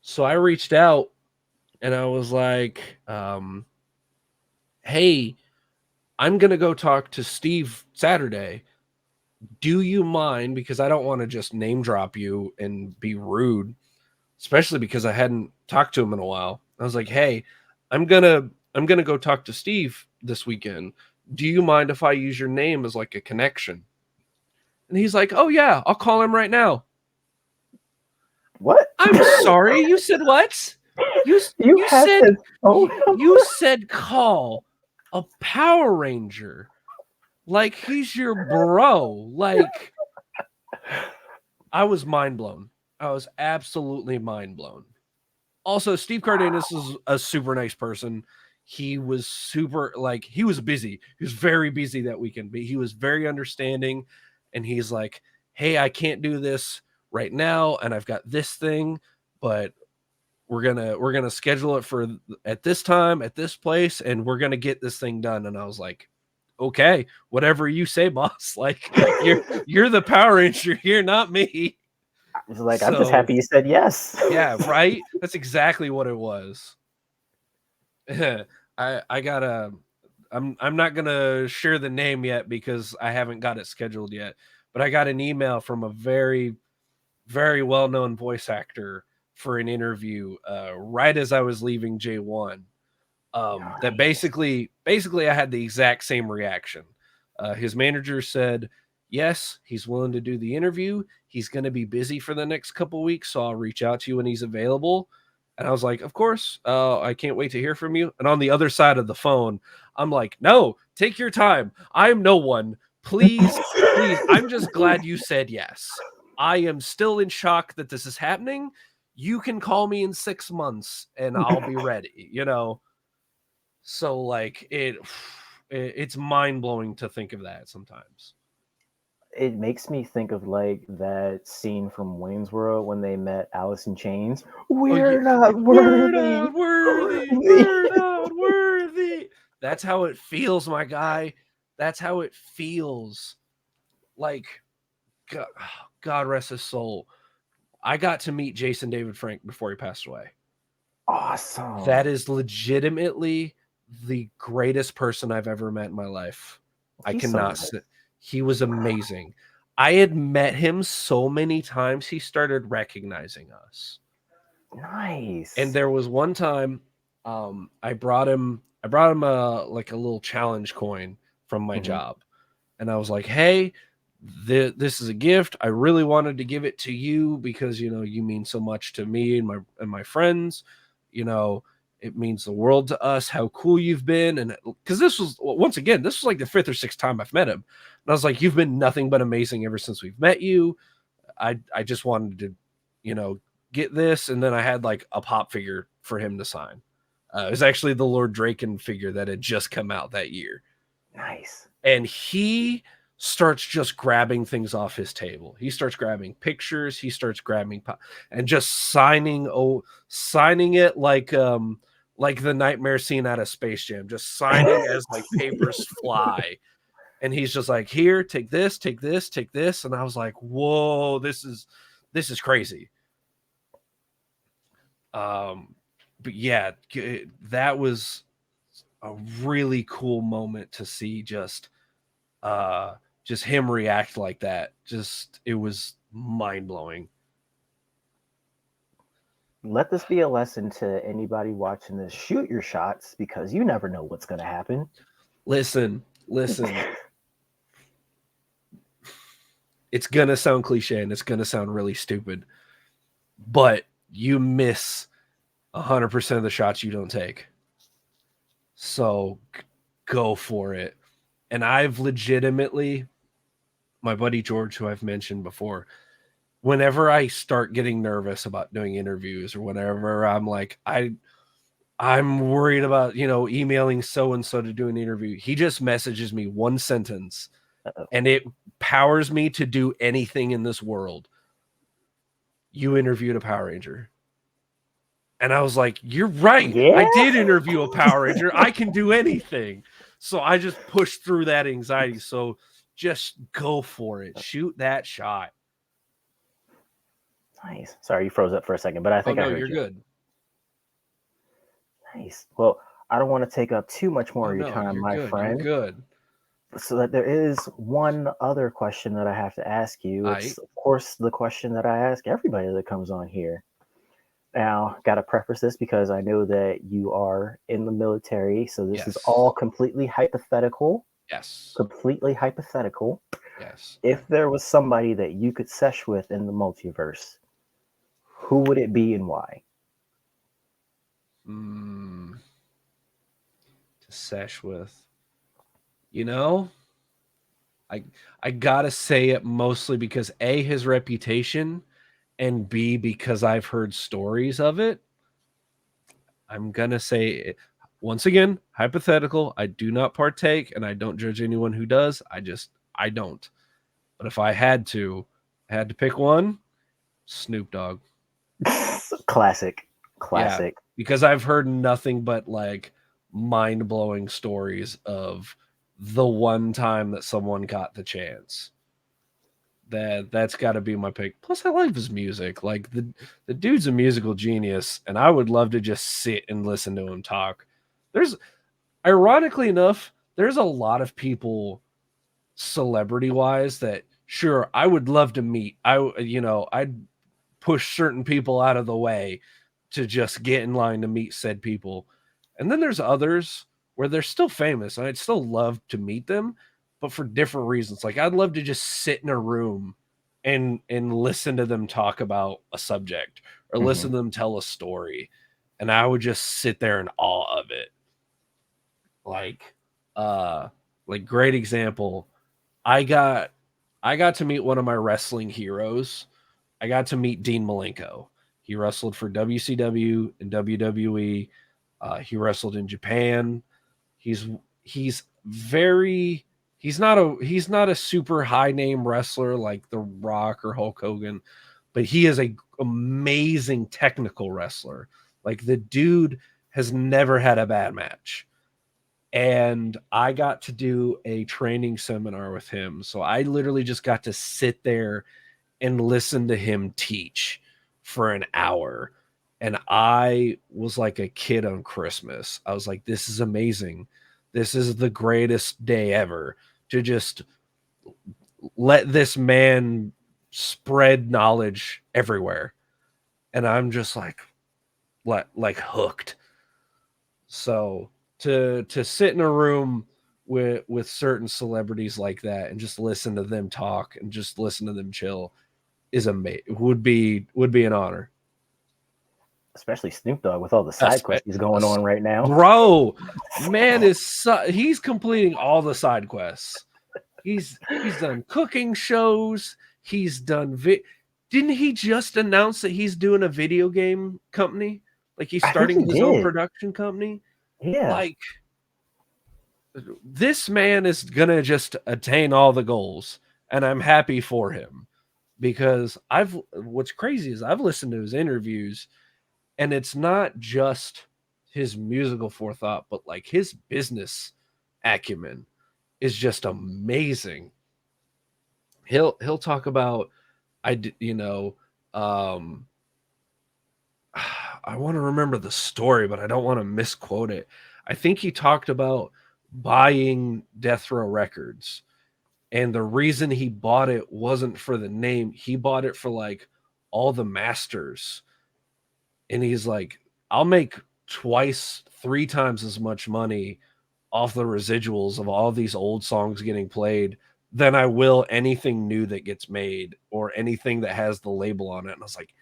So I reached out and I was like, hey, I'm going to go talk to Steve Saturday. Do you mind? Because I don't want to just name drop you and be rude, especially because I hadn't talked to him in a while. I was like, hey, I'm gonna go talk to Steve this weekend. Do you mind if I use your name as like a connection? And he's like, oh yeah, I'll call him right now. What? I'm sorry, you said what? You had said his phone you said call a Power Ranger like he's your bro. Like, I was mind blown. I was absolutely mind blown. Also, Steve Cardenas is a super nice person. He was super, like, he was busy. He was very busy that weekend, but he was very understanding. And he's like, hey, I can't do this right now, and I've got this thing, but we're gonna schedule it for at this time, at this place, and we're gonna get this thing done. And I was like, okay, whatever you say, boss. Like, you're the Power Ranger here, not me. I was like, I'm just happy you said yes. Yeah, right? That's exactly what it was. I got a I'm not gonna share the name yet because I haven't got it scheduled yet. But I got an email from a very, very well-known voice actor for an interview right as I was leaving J1. That basically I had the exact same reaction. His manager said, yes, he's willing to do the interview. He's going to be busy for the next couple weeks, so I'll reach out to you when he's available. And I was like, of course, I can't wait to hear from you. And on the other side of the phone, I'm like, no, take your time. I'm no one. Please, please. I'm just glad you said yes. I am still in shock that this is happening. You can call me in 6 months and I'll be ready, you know? So like it's mind-blowing to think of that sometimes. It makes me think of like that scene from Wayne's World when they met Alice in Chains. We're not worthy. We're not worthy. We're not worthy. That's how it feels, my guy. That's how it feels. Like, God rest his soul. I got to meet Jason David Frank before he passed away. Awesome. That is legitimately the greatest person I've ever met in my life. I cannot say. He was amazing. I had met him so many times, he started recognizing us. Nice. And there was one time I brought him a like a little challenge coin from my job. And I was like, hey, this is a gift. I really wanted to give it to you because, you know, you mean so much to me and my friends. You know, it means the world to us how cool you've been. And because this was, once again, this was like the 5th or 6th time I've met him. And I was like, you've been nothing but amazing ever since we've met you. I just wanted to, you know, get this. And then I had like a pop figure for him to sign. It was actually the Lord Draken figure that had just come out that year. Nice. And he starts just grabbing things off his table. He starts grabbing pictures. He starts grabbing and just signing it like the nightmare scene out of Space Jam, just signing as like papers fly. And he's just like, here, take this, take this, take this. And I was like, whoa, this is crazy. But yeah, that was a really cool moment to see just him react like that. Just, it was mind-blowing. Let this be a lesson to anybody watching this. Shoot your shots because you never know what's going to happen. Listen. It's going to sound cliche and it's going to sound really stupid, but you miss 100% of the shots you don't take. So go for it. And I've legitimately, my buddy George, who I've mentioned before, whenever I start getting nervous about doing interviews or whenever I'm like, I'm worried about, you know, emailing so-and-so to do an interview, he just messages me one sentence and it powers me to do anything in this world. You interviewed a Power Ranger. And I was like, you're right. Yeah. I did interview a Power Ranger. I can do anything. So I just pushed through that anxiety. So just go for it. Shoot that shot. Nice. Sorry, you froze up for a second, but I think I heard you're you. good. Nice. Well, I don't want to take up too much more Oh of your no, time, you're my good. You're friend. good. So that there is one other question that I have to ask you. I It's of course the question that I ask everybody that comes on here. Now, gotta preface this because I know that you are in the military, so this is yes. all completely hypothetical. Yes. Completely hypothetical. Yes. If there was somebody that you could sesh with in the multiverse, who would it be and why? Mm, to sesh with. You know, I I gotta say it mostly because A, his reputation, and B, because I've heard stories of it. I'm gonna say it. Once again, hypothetical. I do not partake, and I don't judge anyone who does. I don't. But if I had to pick one, Snoop Dogg. Classic. Yeah, Classic. because I've heard nothing but like mind-blowing stories of the one time that someone got the chance. That's got to be my pick. Plus, I like his music. Like the dude's a musical genius, and I would love to just sit and listen to him talk. There's, ironically enough, there's a lot of people, celebrity wise, that sure I would love to meet. I'd push certain people out of the way to just get in line to meet said people. And then there's others where they're still famous and I'd still love to meet them, but for different reasons. Like I'd love to just sit in a room and listen to them talk about a subject or Hmm. listen to them tell a story. And I would just sit there in awe of it. Like uh great example. I got I got to meet one of my wrestling heroes. I got to meet Dean Malenko. He wrestled for WCW and WWE. He wrestled in Japan. He's he's very he's not a super high name wrestler like The Rock or Hulk Hogan, but he is a amazing technical wrestler. Like the dude has never had a bad match. And I got to do a training seminar with him. So I literally just got to sit there and listen to him teach for an hour. And I was like a kid on Christmas. I was like, this is amazing. This is the greatest day ever to just let this man spread knowledge everywhere. And I'm just like hooked. So to sit in a room with certain celebrities like that and just listen to them talk and just listen to them chill is amazing. Would be an honor. Especially Snoop Dogg with all the side Espe- quests he's going on right now. Bro, man he's completing all the side quests. He's done cooking shows. He's done Didn't he just announce that he's doing a video game company? Like he's I think he starting his own did. production company? Yeah. Like this man is gonna just attain all the goals, and I'm happy for him because what's crazy is I've listened to his interviews, and it's not just his musical forethought, but like his business acumen is just amazing. He'll talk about um I want to remember the story, but I don't want to misquote it. I think he talked about buying Death Row Records. And the reason he bought it wasn't for the name. He bought it for like all the masters. And he's like, I'll make twice, three times as much money off the residuals of all these old songs getting played than I will anything new that gets made or anything that has the label on it. And I was like,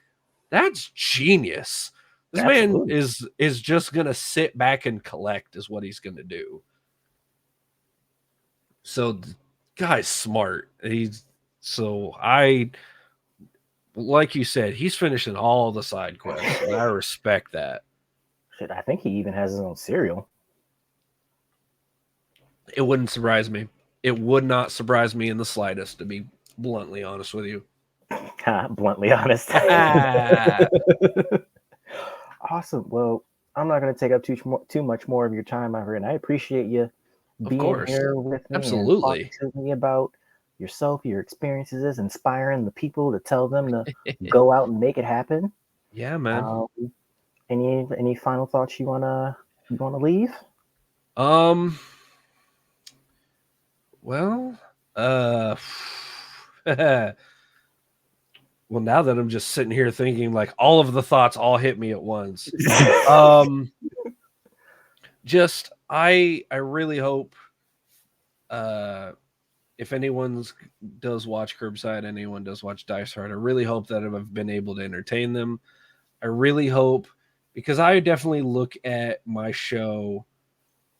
that's genius. This man Absolutely. is just gonna sit back and collect is what he's gonna do. So the guy's smart. I like you said, he's finishing all the side quests, and I respect that. Shit, I think he even has his own cereal. It wouldn't surprise me. It would not surprise me in the slightest, to be bluntly honest with you. Bluntly honest. of Awesome. Well, I'm not going to take up too much more of your time, my friend. I appreciate you being course. here with me and talking Absolutely. to me about yourself, your experiences, inspiring the people to tell them to go out and make it happen. Yeah, man. Um, any final thoughts you want to You want to leave? Well, well, now that I'm just sitting here thinking, like, all of the thoughts all hit me at once. Just I really hope if anyone does watch Kirbside, anyone does watch Dice Hard, I really hope that I've been able to entertain them. I really hope, because I definitely look at my show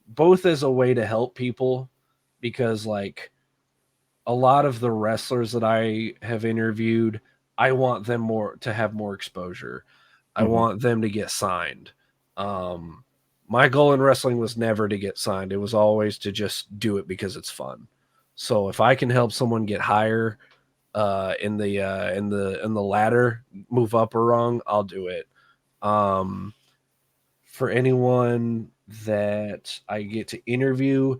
both as a way to help people, because like a lot of the wrestlers that I have interviewed, I want them to have more exposure. I want them to get signed. My goal in wrestling was never to get signed. It was always to just do it because it's fun. So if I can help someone get higher in the ladder, move up or wrong, I'll do it. For anyone that I get to interview,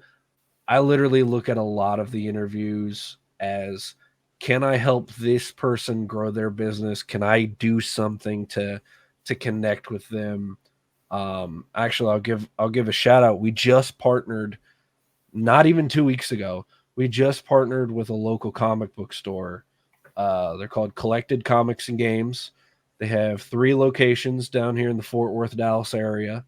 I literally look at a lot of the interviews as, can I help this person grow their business? Can I do something to connect with them? Actually, I'll give a shout out. We just partnered not even 2 weeks ago. We just partnered with a local comic book store. They're called Collected Comics and Games. They have 3 locations down here in the Fort Worth, Dallas area.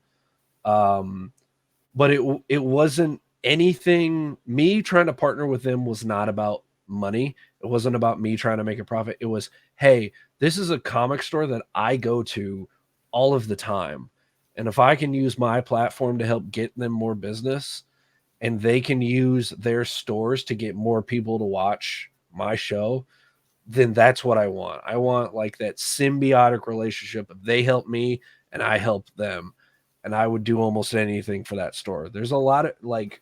But it wasn't anything. Me trying to partner with them was not about money. It wasn't about me trying to make a profit. It was, hey, this is a comic store that I go to all of the time. And if I can use my platform to help get them more business, and they can use their stores to get more people to watch my show, then that's what I want. I want like that symbiotic relationship of they help me and I help them. And I would do almost anything for that store. There's a lot of like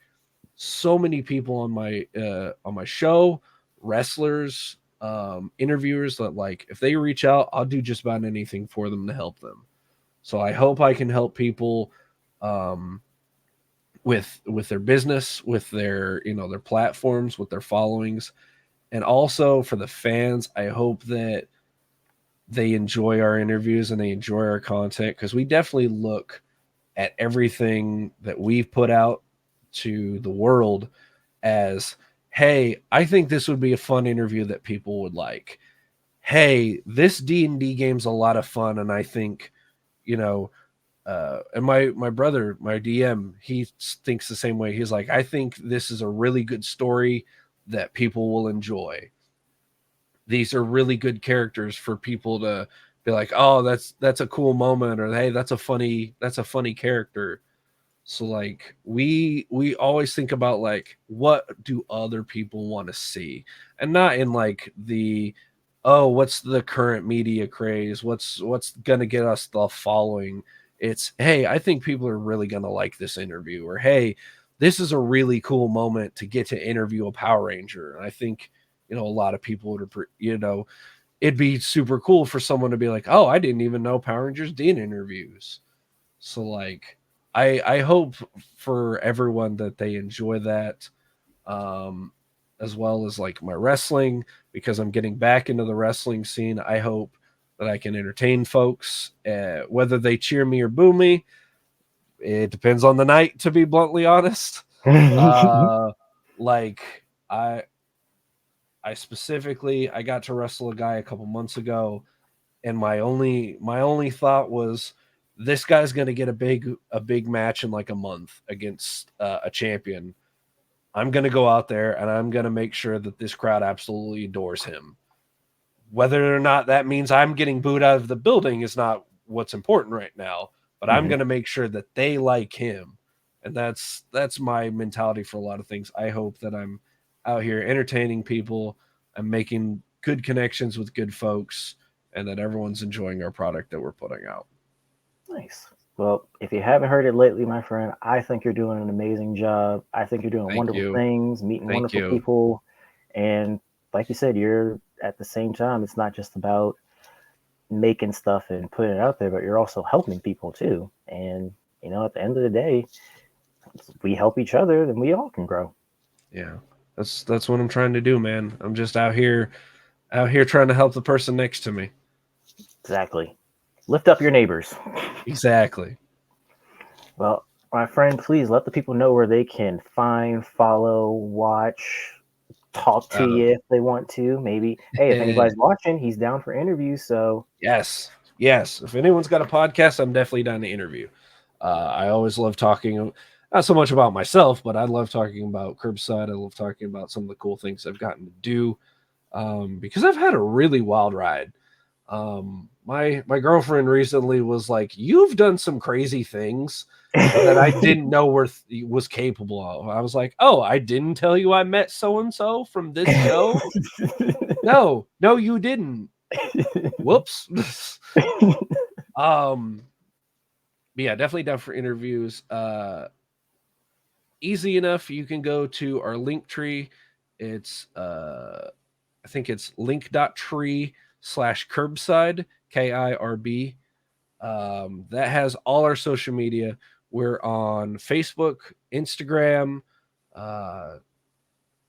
so many people on my show, wrestlers, interviewers, that like if they reach out, I'll do just about anything for them to help them. So I hope I can help people with their business, with their their platforms, with their followings. And also for the fans, I hope that they enjoy our interviews and they enjoy our content, because we definitely look at everything that we've put out to the world as, hey, I think this would be a fun interview that people would like. Hey, this D&D game's a lot of fun, and I think, and my brother, my DM, he thinks the same way. He's like, I think this is a really good story that people will enjoy. These are really good characters for people to be like, oh, that's a cool moment, or hey, that's a funny character. So like we always think about like, what do other people want to see, and not in like the, oh, what's the current media craze, what's gonna get us the following. It's, hey, I think people are really gonna like this interview, or hey, this is a really cool moment to get to interview a Power Ranger. And I think a lot of people would it'd be super cool for someone to be like, oh, I didn't even know Power Rangers did interviews. So like I hope for everyone that they enjoy that, as well as like my wrestling, because I'm getting back into the wrestling scene. I hope that I can entertain folks, whether they cheer me or boo me. It depends on the night, to be bluntly honest. Like I specifically, I got to wrestle a guy a couple months ago, and my only thought was, this guy's going to get a big match in like a month against a champion. I'm going to go out there and I'm going to make sure that this crowd absolutely adores him. Whether or not that means I'm getting booed out of the building is not what's important right now, but I'm going to make sure that they like him. And that's my mentality for a lot of things. I hope that I'm out here entertaining people and making good connections with good folks, and that everyone's enjoying our product that we're putting out. Nice. Well, if you haven't heard it lately, my friend, I think you're doing an amazing job. I think you're doing wonderful things, meeting wonderful people. And like you said, you're at the same time, it's not just about making stuff and putting it out there, but you're also helping people too. And, at the end of the day, if we help each other, then we all can grow. Yeah. That's what I'm trying to do, man. I'm just out here trying to help the person next to me. Exactly. Lift up your neighbors. Exactly. Well, My friend, please let the people know where they can find, follow, watch, talk to you if they want to. Maybe, hey, if anybody's watching, he's down for interviews. So Yes. If anyone's got a podcast, I'm definitely down to interview. I always love talking, not so much about myself, but I love talking about Kirbside. I love talking about some of the cool things I've gotten to do because I've had a really wild ride. My girlfriend recently was like, "You've done some crazy things that I didn't know was capable of." I was like, "Oh, I didn't tell you I met so and so from this show." No, you didn't. Whoops. But yeah, definitely down for interviews. Easy enough. You can go to our link tree. It's I think it's link.tree/Kirbside, KIRB. That has all our social media. We're on Facebook, Instagram.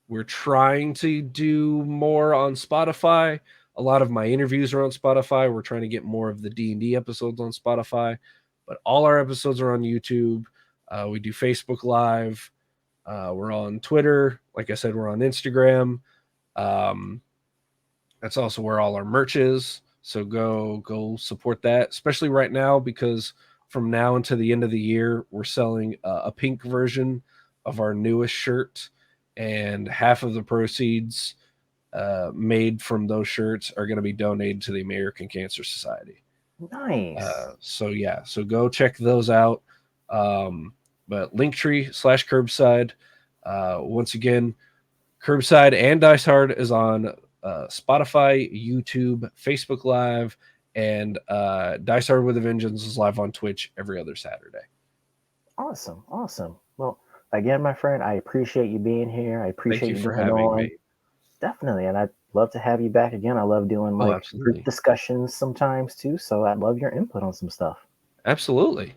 We're trying to do more on Spotify. A lot of my interviews are on Spotify. We're trying to get more of the D&D episodes on Spotify, but all our episodes are on YouTube. We do Facebook Live. We're on Twitter. Like I said, we're on Instagram. That's also where all our merch is. So go support that, especially right now, because from now until the end of the year, we're selling a pink version of our newest shirt, and half of the proceeds made from those shirts are going to be donated to the American Cancer Society. Nice. So go check those out. But Linktree/Kirbside. Once again, Kirbside and Dice Hard is on Spotify, YouTube, Facebook Live, and Dice Hard with a Vengeance is live on Twitch every other Saturday. Awesome. Well, again, my friend, I appreciate you being here. I appreciate Thank you for being having on. me. Definitely, and I'd love to have you back again. I love doing like Absolutely. group discussions sometimes too. So I'd love your input on some stuff. Absolutely.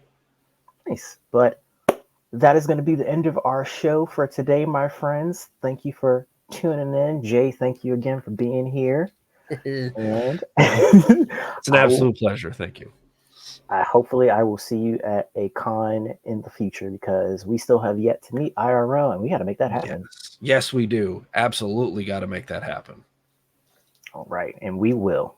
Nice. But that is going to be the end of our show for today, my friends. Thank you for tuning in. Jay, thank you again for being here. And It's an absolute pleasure. Thank you. hopefully I will see you at a con in the future because we still have yet to meet IRL and we got to make that happen. Yes, we do. Absolutely got to make that happen. All right. And we will.